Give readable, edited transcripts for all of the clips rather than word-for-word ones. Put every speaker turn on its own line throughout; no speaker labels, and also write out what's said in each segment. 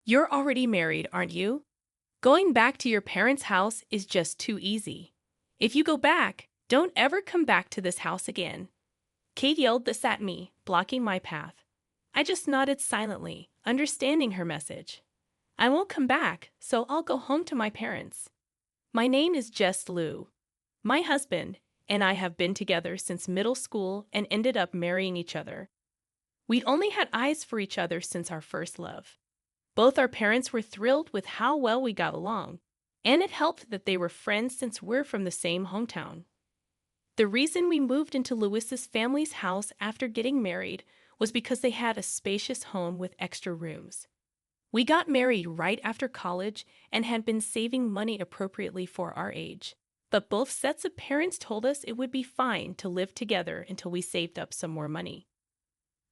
You're already married, aren't you? Going back to your parents' house is just too easy. If you go back, don't ever come back to this house again. Kate yelled this at me, blocking my path. I just nodded silently, understanding her message. I won't come back, so I'll go home to my parents. My name is Jess Lou. My husband and I have been together since middle school and ended up marrying each other. We'd only had eyes for each other since our first love. Both our parents were thrilled with how well we got along, and it helped that they were friends since we're from the same hometown. The reason we moved into Lewis's family's house after getting married was because they had a spacious home with extra rooms. We got married right after college and had been saving money appropriately for our age, but both sets of parents told us it would be fine to live together until we saved up some more money.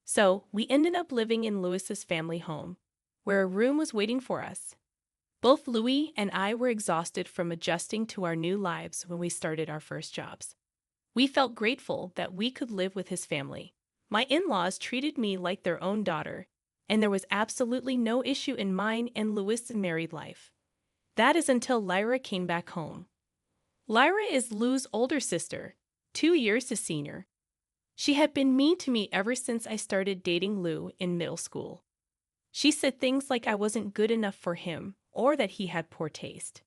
So we ended up living in Lewis's family home, where a room was waiting for us. Both Louis and I were exhausted from adjusting to our new lives when we started our first jobs. We felt grateful that we could live with his family. My in-laws treated me like their own daughter, and there was absolutely no issue in mine and Louis' married life. That is until Lyra came back home. Lyra is Lou's older sister, 2 years his senior. She had been mean to me ever since I started dating Lou in middle school. She said things like I wasn't good enough for him or that he had poor taste.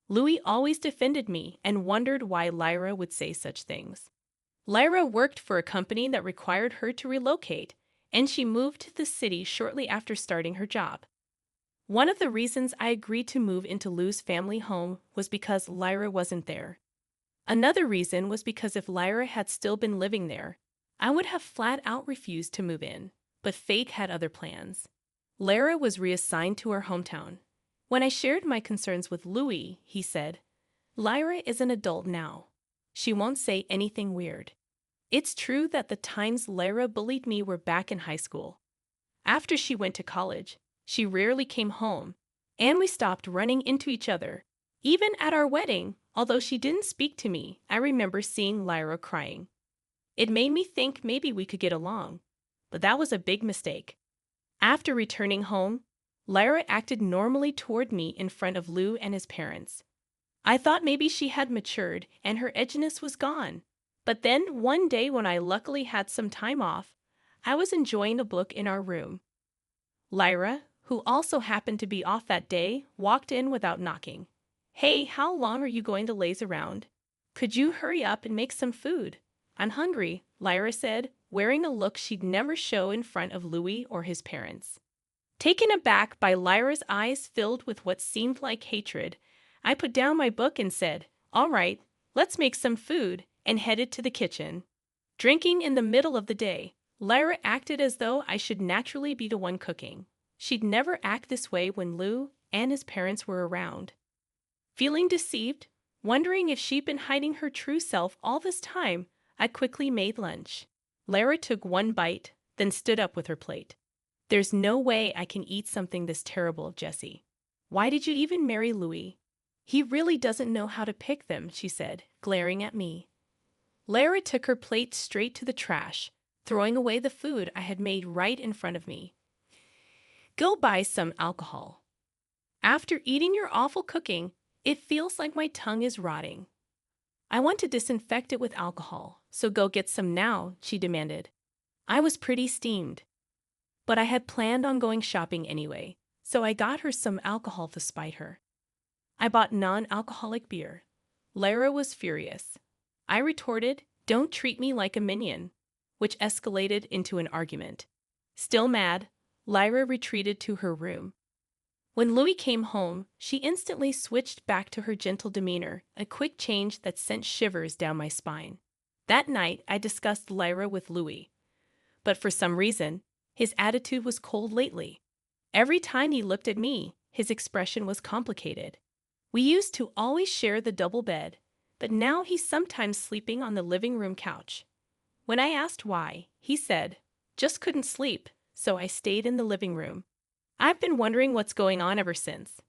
Louis always defended me and wondered why Lyra would say such things. Lyra worked for a company that required her to relocate, and she moved to the city shortly after starting her job. One of the reasons I agreed to move into Lou's family home was because Lyra wasn't there. Another reason was because if Lyra had still been living there, I would have flat out refused to move in, but fate had other plans. Lyra was reassigned to her hometown. When I shared my concerns with Louis, he said, "Lyra is an adult now. She won't say anything weird." It's true that the times Lyra bullied me were back in high school. After she went to college, she rarely came home, and we stopped running into each other. Even at our wedding, although she didn't speak to me, I remember seeing Lyra crying. It made me think maybe we could get along, but that was a big mistake. After returning home, Lyra acted normally toward me in front of Lou and his parents. I thought maybe she had matured and her edginess was gone. But then one day when I luckily had some time off, I was enjoying a book in our room. Lyra, who also happened to be off that day, walked in without knocking. "Hey, how long are you going to laze around? Could you hurry up and make some food? I'm hungry," Lyra said, wearing a look she'd never show in front of Louis or his parents. Taken aback by Lyra's eyes filled with what seemed like hatred, I put down my book and said, "All right, let's make some food," and headed to the kitchen. Drinking in the middle of the day, Lyra acted as though I should naturally be the one cooking. She'd never act this way when Lou and his parents were around. Feeling deceived, wondering if she'd been hiding her true self all this time, I quickly made lunch. Lyra took one bite, then stood up with her plate. "There's no way I can eat something this terrible, Jessie. Why did you even marry Louis? He really doesn't know how to pick them," she said, glaring at me. Lyra took her plate straight to the trash, throwing away the food I had made right in front of me. "Go buy some alcohol. After eating your awful cooking, it feels like my tongue is rotting." "I want to disinfect it with alcohol, so go get some now," she demanded. I was pretty steamed. But I had planned on going shopping anyway, so I got her some alcohol to spite her. I bought non-alcoholic beer. Lyra was furious. I retorted, "Don't treat me like a minion," which escalated into an argument. Still mad, Lyra retreated to her room. When Louis came home, she instantly switched back to her gentle demeanor, a quick change that sent shivers down my spine. That night, I discussed Lyra with Louis. But for some reason, his attitude was cold lately. Every time he looked at me, his expression was complicated. We used to always share the double bed, but now he's sometimes sleeping on the living room couch. When I asked why, he said, "Just couldn't sleep, so I stayed in the living room." I've been wondering what's going on ever since.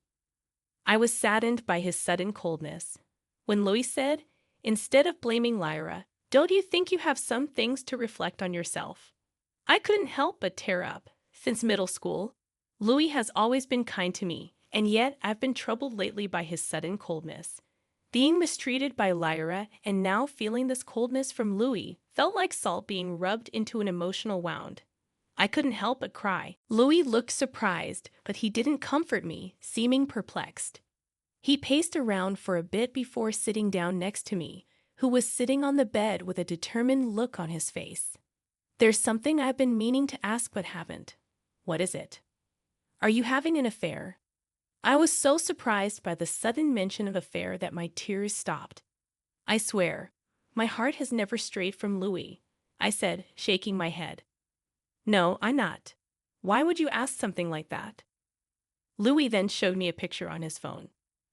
I was saddened by his sudden coldness. When Louis said, "Instead of blaming Lyra, don't you think you have some things to reflect on yourself?" I couldn't help but tear up. Since middle school, Louis has always been kind to me, and yet I've been troubled lately by his sudden coldness. Being mistreated by Lyra and now feeling this coldness from Louis felt like salt being rubbed into an emotional wound. I couldn't help but cry. Louis looked surprised, but he didn't comfort me, seeming perplexed. He paced around for a bit before sitting down next to me, who was sitting on the bed with a determined look on his face. There's something I've been meaning to ask but haven't. What is it? Are you having an affair? I was so surprised by the sudden mention of affair that my tears stopped. I swear, my heart has never strayed from Louis, I said, shaking my head. No, I'm not. Why would you ask something like that? Louis then showed me a picture on his phone.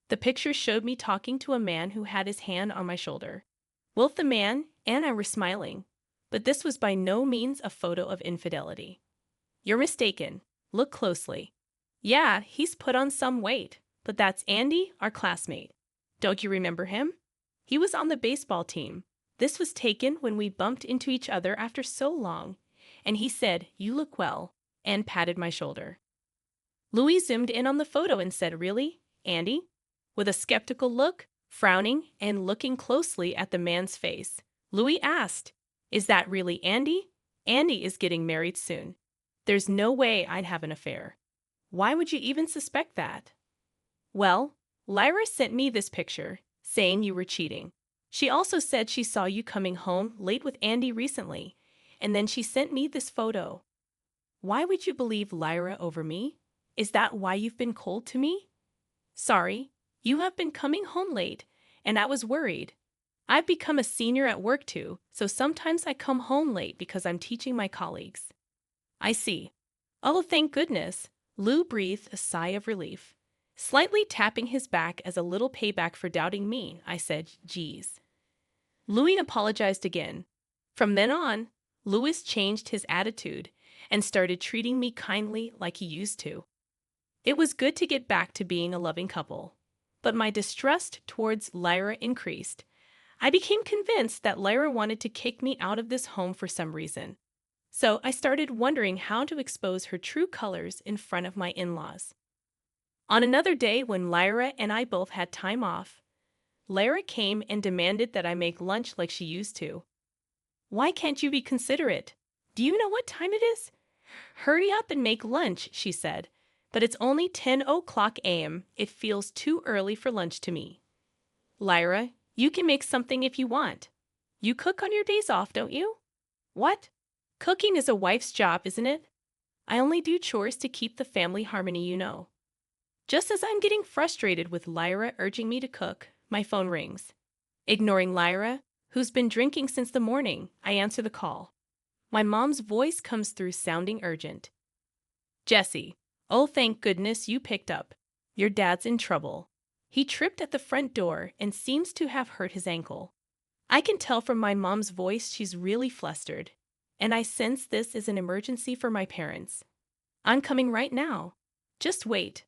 The picture showed me talking to a man who had his hand on my shoulder. Both the man and I were smiling, but this was by no means a photo of infidelity. You're mistaken. Look closely. Yeah, he's put on some weight, but that's Andy, our classmate. Don't you remember him? He was on the baseball team. This was taken when we bumped into each other after so long, and he said, "You look well," and patted my shoulder. Louis zoomed in on the photo and said, "Really, Andy?" With a skeptical look, frowning, and looking closely at the man's face, Louis asked, "Is that really Andy? Andy is getting married soon. There's no way I'd have an affair." Why would you even suspect that? Well, Lyra sent me this picture, saying you were cheating. She also said she saw you coming home late with Andy recently, and then she sent me this photo. Why would you believe Lyra over me? Is that why you've been cold to me? Sorry, you have been coming home late, and I was worried. I've become a senior at work too, so sometimes I come home late because I'm teaching my colleagues. I see. Oh, thank goodness. Lou breathed a sigh of relief. Slightly tapping his back as a little payback for doubting me, I said, "Geez." Louis apologized again. From then on, Louis changed his attitude and started treating me kindly like he used to. It was good to get back to being a loving couple. But my distrust towards Lyra increased. I became convinced that Lyra wanted to kick me out of this home for some reason. So I started wondering how to expose her true colors in front of my in-laws. On another day when Lyra and I both had time off, Lyra came and demanded that I make lunch like she used to. Why can't you be considerate? Do you know what time it is? Hurry up and make lunch, she said. But it's only 10:00 a.m. It feels too early for lunch to me. Lyra, you can make something if you want. You cook on your days off, don't you? What? Cooking is a wife's job, isn't it? I only do chores to keep the family harmony, you know. Just as I'm getting frustrated with Lyra urging me to cook, my phone rings. Ignoring Lyra, who's been drinking since the morning, I answer the call. My mom's voice comes through sounding urgent. Jesse, oh thank goodness you picked up. Your dad's in trouble. He tripped at the front door and seems to have hurt his ankle. I can tell from my mom's voice she's really flustered, and I sense this is an emergency for my parents. I'm coming right now. Just wait,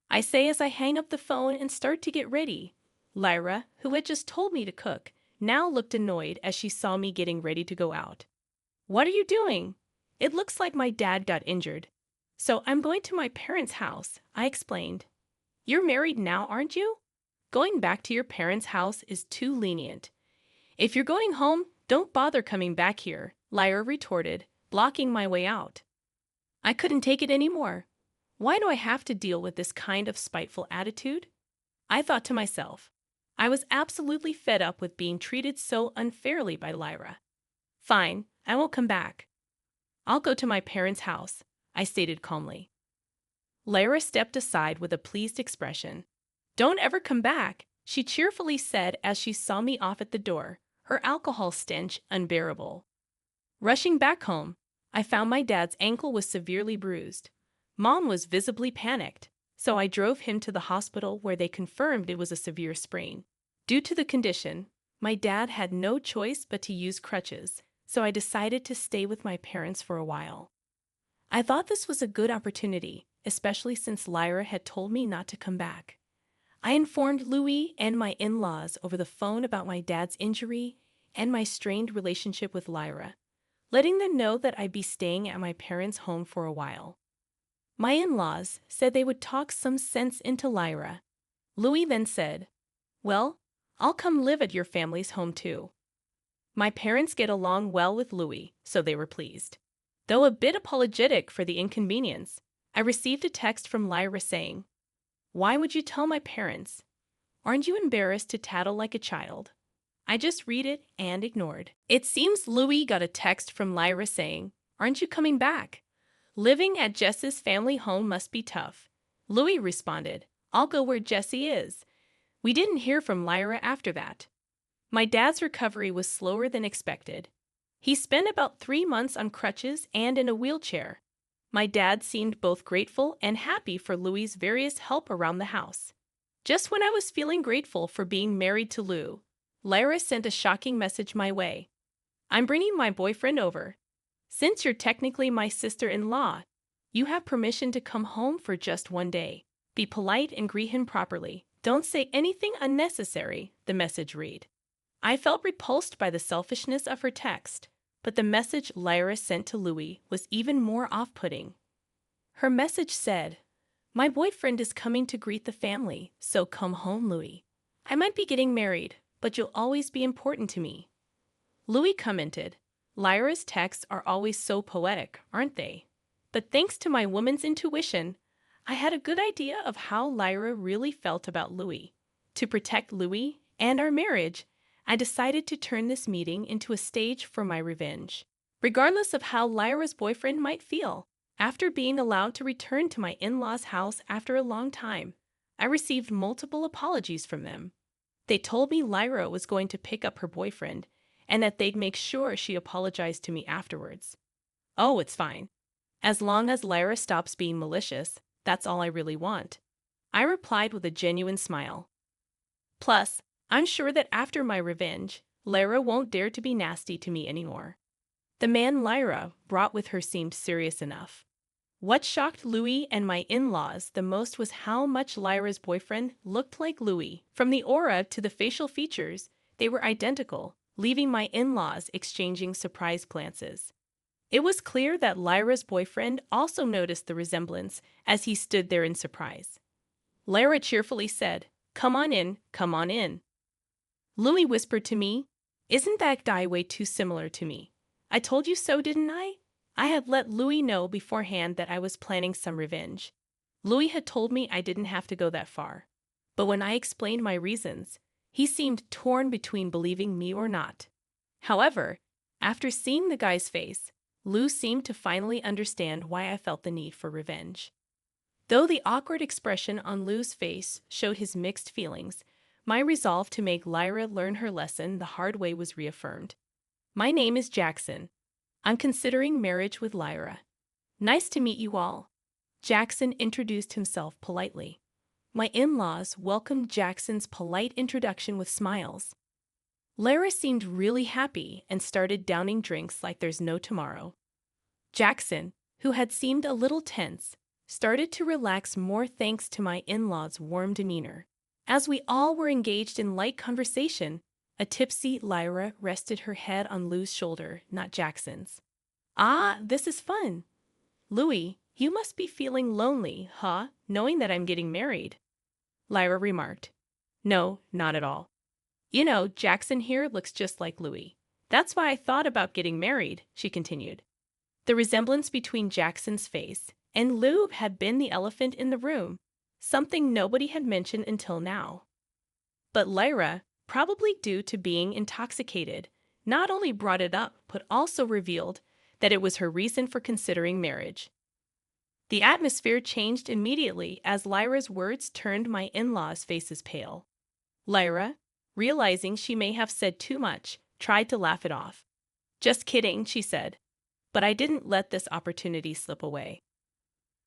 I say as I hang up the phone and start to get ready. Lyra, who had just told me to cook, now looked annoyed as she saw me getting ready to go out. What are you doing? It looks like my dad got injured. So I'm going to my parents' house, I explained. You're married now, aren't you? Going back to your parents' house is too lenient. If you're going home, don't bother coming back here, Lyra retorted, blocking my way out. I couldn't take it anymore. Why do I have to deal with this kind of spiteful attitude? I thought to myself. I was absolutely fed up with being treated so unfairly by Lyra. Fine, I won't come back. I'll go to my parents' house, I stated calmly. Lyra stepped aside with a pleased expression. Don't ever come back, she cheerfully said as she saw me off at the door, her alcohol stench unbearable. Rushing back home, I found my dad's ankle was severely bruised. Mom was visibly panicked, so I drove him to the hospital where they confirmed it was a severe sprain. Due to the condition, my dad had no choice but to use crutches, so I decided to stay with my parents for a while. I thought this was a good opportunity, especially since Lyra had told me not to come back. I informed Louis and my in-laws over the phone about my dad's injury and my strained relationship with Lyra, letting them know that I'd be staying at my parents' home for a while. My in-laws said they would talk some sense into Lyra. Louis then said, "Well, I'll come live at your family's home too." My parents get along well with Louis, so they were pleased. Though a bit apologetic for the inconvenience, I received a text from Lyra saying, "Why would you tell my parents? Aren't you embarrassed to tattle like a child?" I just read it and ignored. It seems Louis got a text from Lyra saying, "Aren't you coming back? Living at Jess's family home must be tough." Louis responded, "I'll go where Jessie is." We didn't hear from Lyra after that. My dad's recovery was slower than expected. He spent about 3 months on crutches and in a wheelchair. My dad seemed both grateful and happy for Louis's various help around the house. Just when I was feeling grateful for being married to Lou, Lyra sent a shocking message my way. "I'm bringing my boyfriend over. Since you're technically my sister-in-law, you have permission to come home for just one day. Be polite and greet him properly. Don't say anything unnecessary," the message read. I felt repulsed by the selfishness of her text, but the message Lyra sent to Louis was even more off-putting. Her message said, "My boyfriend is coming to greet the family, so come home, Louis. I might be getting married, but you'll always be important to me." Louis commented, "Lyra's texts are always so poetic, aren't they? But thanks to my woman's intuition, I had a good idea of how Lyra really felt about Louis. To protect Louis and our marriage, I decided to turn this meeting into a stage for my revenge. Regardless of how Lyra's boyfriend might feel, after being allowed to return to my in-laws' house after a long time, I received multiple apologies from them. They told me Lyra was going to pick up her boyfriend and that they'd make sure she apologized to me afterwards. "Oh, it's fine. As long as Lyra stops being malicious, that's all I really want," I replied with a genuine smile. Plus, I'm sure that after my revenge, Lyra won't dare to be nasty to me anymore. The man Lyra brought with her seemed serious enough. What shocked Louis and my in-laws the most was how much Lyra's boyfriend looked like Louis. From the aura to the facial features, they were identical, leaving my in-laws exchanging surprise glances. It was clear that Lyra's boyfriend also noticed the resemblance as he stood there in surprise. Lyra cheerfully said, "Come on in, come on in." Louis whispered to me, "Isn't that guy way too similar to me? I told you so, didn't I?" I had let Louis know beforehand that I was planning some revenge. Louis had told me I didn't have to go that far. But when I explained my reasons, he seemed torn between believing me or not. However, after seeing the guy's face, Lou seemed to finally understand why I felt the need for revenge. Though the awkward expression on Lou's face showed his mixed feelings, my resolve to make Lyra learn her lesson the hard way was reaffirmed. "My name is Jackson. I'm considering marriage with Lyra. Nice to meet you all." Jackson introduced himself politely. My in-laws welcomed Jackson's polite introduction with smiles. Lyra seemed really happy and started downing drinks like there's no tomorrow. Jackson, who had seemed a little tense, started to relax more thanks to my in-laws' warm demeanor. As we all were engaged in light conversation, a tipsy Lyra rested her head on Lou's shoulder, not Jackson's. "Ah, this is fun. Louis, you must be feeling lonely, huh, knowing that I'm getting married?" Lyra remarked. "No, not at all. You know, Jackson here looks just like Louis. That's why I thought about getting married," she continued. The resemblance between Jackson's face and Lou had been the elephant in the room, something nobody had mentioned until now. But Lyra, probably due to being intoxicated, not only brought it up but also revealed that it was her reason for considering marriage. The atmosphere changed immediately as Lyra's words turned my in-laws' faces pale. Lyra, realizing she may have said too much, tried to laugh it off. "Just kidding," she said, but I didn't let this opportunity slip away.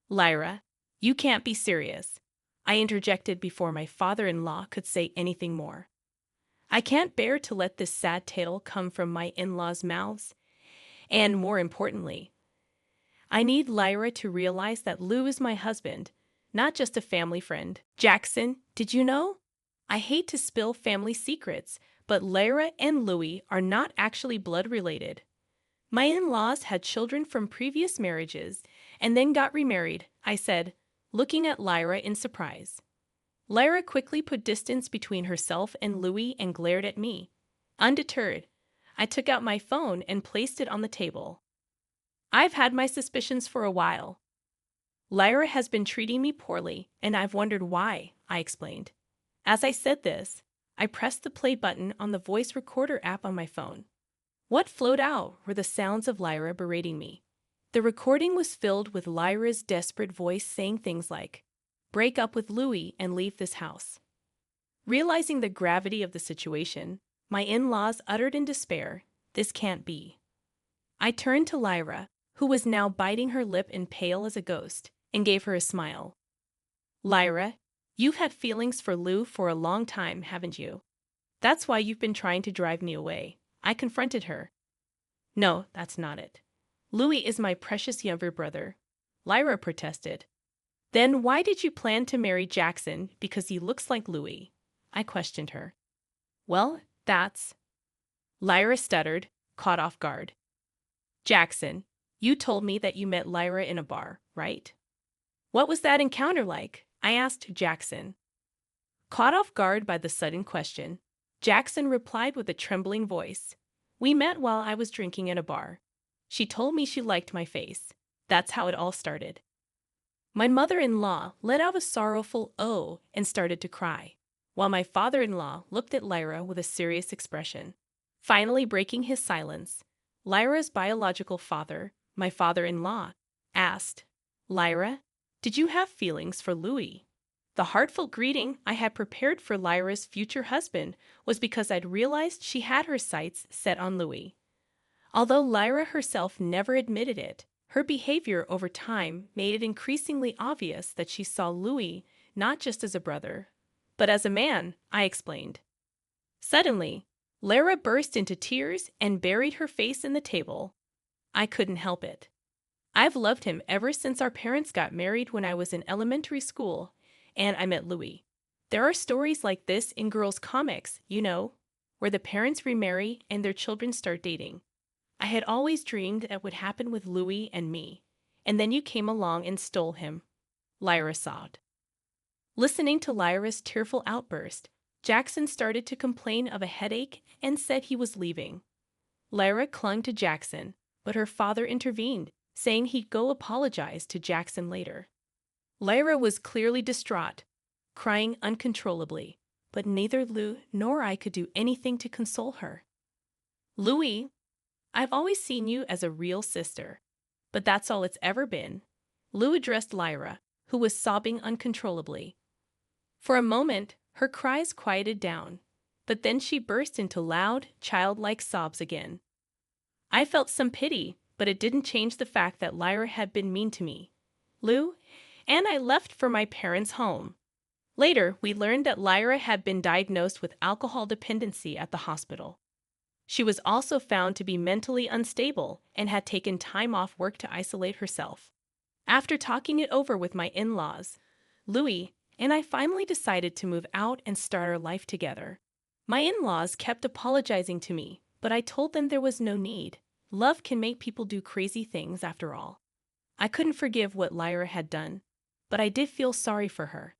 "Lyra, you can't be serious," I interjected before my father-in-law could say anything more. "I can't bear to let this sad tale come from my in-laws' mouths, and more importantly, I need Lyra to realize that Lou is my husband, not just a family friend. Jackson, did you know? I hate to spill family secrets, but Lyra and Louis are not actually blood related. My in-laws had children from previous marriages, and then got remarried, I said, looking at Lyra in surprise. Lyra quickly put distance between herself and Louis and glared at me. Undeterred, I took out my phone and placed it on the table. I've had my suspicions for a while. Lyra has been treating me poorly, and I've wondered why, I explained. As I said this, I pressed the play button on the voice recorder app on my phone. What flowed out were the sounds of Lyra berating me. The recording was filled with Lyra's desperate voice saying things like, "Break up with Louis and leave this house." Realizing the gravity of the situation, my in-laws uttered in despair, "This can't be." I turned to Lyra, who was now biting her lip and pale as a ghost, and gave her a smile. "Lyra, you've had feelings for Lou for a long time, haven't you? That's why you've been trying to drive me away," I confronted her. "No, that's not it. Louis is my precious younger brother," Lyra protested. "Then why did you plan to marry Jackson because he looks like Louis?" I questioned her. "Well, that's—" Lyra stuttered, caught off guard. "Jackson, you told me that you met Lyra in a bar, right? What was that encounter like?" I asked Jackson. Caught off guard by the sudden question, Jackson replied with a trembling voice, "We met while I was drinking at a bar. She told me she liked my face. That's how it all started." My mother-in-law let out a sorrowful "oh" and started to cry, while my father-in-law looked at Lyra with a serious expression. Finally breaking his silence, Lyra's biological father, my father-in-law, asked, "Lyra, did you have feelings for Louis?" The heartfelt greeting I had prepared for Lyra's future husband was because I'd realized she had her sights set on Louis. Although Lyra herself never admitted it, her behavior over time made it increasingly obvious that she saw Louis not just as a brother, but as a man, I explained. Suddenly, Lyra burst into tears and buried her face in the table. I couldn't help it. I've loved him ever since our parents got married when I was in elementary school, and I met Louis. There are stories like this in girls' comics, you know, where the parents remarry and their children start dating. I had always dreamed that would happen with Louis and me, and then you came along and stole him. Lyra sobbed. Listening to Lyra's tearful outburst, Jackson started to complain of a headache and said he was leaving. Lyra clung to Jackson, but her father intervened, saying he'd go apologize to Jackson later. Lyra was clearly distraught, crying uncontrollably, but neither Lou nor I could do anything to console her. "Louis, I've always seen you as a real sister, but that's all it's ever been," Lou addressed Lyra, who was sobbing uncontrollably. For a moment, her cries quieted down, but then she burst into loud, childlike sobs again. I felt some pity, but it didn't change the fact that Lyra had been mean to me, Lou, and I left for my parents' home. Later, we learned that Lyra had been diagnosed with alcohol dependency at the hospital. She was also found to be mentally unstable and had taken time off work to isolate herself. After talking it over with my in-laws, Louis and I finally decided to move out and start our life together. My in-laws kept apologizing to me, but I told them there was no need. Love can make people do crazy things after all. I couldn't forgive what Lyra had done, but I did feel sorry for her.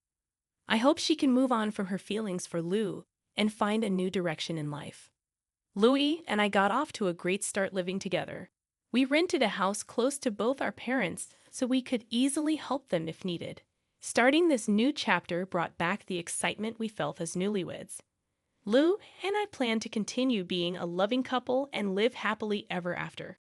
I hope she can move on from her feelings for Lou and find a new direction in life. Louis and I got off to a great start living together. We rented a house close to both our parents so we could easily help them if needed. Starting this new chapter brought back the excitement we felt as newlyweds. Lou and I plan to continue being a loving couple and live happily ever after.